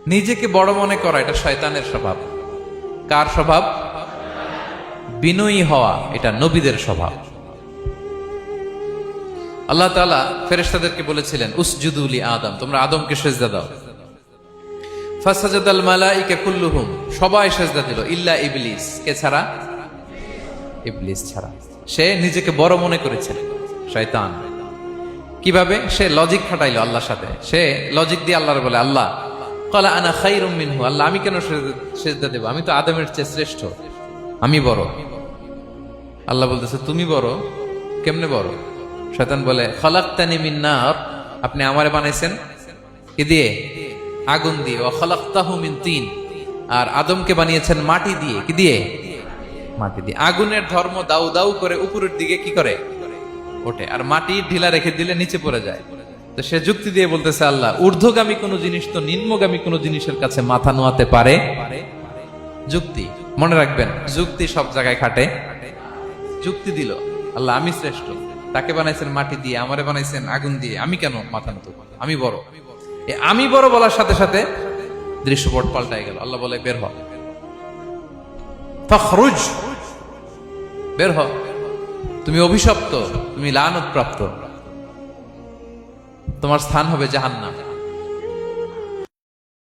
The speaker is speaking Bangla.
নিজেকে বড় মনে করা এটা শয়তানের স্বভাব। কার স্বভাব? বিনয়ী হওয়া এটা নবীদের স্বভাব। আল্লাহ তাআলা ফেরেশতাদেরকে বলেছিলেন উসজুদু লি আদম, তোমরা আদমকে সিজদা দাও। ফাসাজাদাল মালাইকা কুল্লুহুম, সবাই সিজদা দিল ইল্লা ইবলিস, কে ছাড়া? ইবলিস ছাড়া। সে নিজেকে বড় মনে করেছে, শয়তান। কিভাবে? সে লজিক খাটাইলো আল্লাহর সাথে। সে লজিক দিয়ে আল্লাহর বলে, আল্লাহ ক্বালা আনা খায়রুম মিনহু, আল্লাহ আমি কেন সিজদা দেব? আমি তো আদমের চেয়ে শ্রেষ্ঠ, আমি বড়। আল্লাহ বলতেছে তুমি বড়? কেমনে বড়? শয়তান বলে খালাকতানি মিন নার, আপনি আমারে বানাইছেন কি দিয়ে? আগুন দিয়ে। ওয়া খালাকতাহু মিন তিন, আর আদমকে বানিয়েছেন মাটি দিয়ে। কি দিয়ে? মাটি দিয়ে। আগুনের ধর্ম দাউ দাউ করে উপরের দিকে কি করে? ওঠে, আর মাটি ঢিলা রেখে দিলে নিচে পড়ে যায়। তো সে যুক্তি দিয়ে বলতেছে আল্লাহ ঊর্ধ্বগামী কোন জিনিস তো নিম্নগামী কোন জিনিসের কাছে মাথা নোয়াতে পারে? যুক্তি, মনে রাখবেন, যুক্তি সব জায়গায় খাটে। যুক্তি দিল আল্লাহ আমি শ্রেষ্ঠ, তাকে বানাইছেন মাটি দিয়ে, আমারে বানাইছেন আগুন দিয়ে, আমি কেন মাথা নত? আমি বড়। আমি বড় বলার সাথে সাথে দৃশ্যপট পাল্টাই গেল। আল্লাহ বলে বের হ, ফখরুজ, বের হ, তুমি অভিশপ্ত, তুমি লানত প্রাপ্ত, তোমার স্থান হবে জাহান্নাম।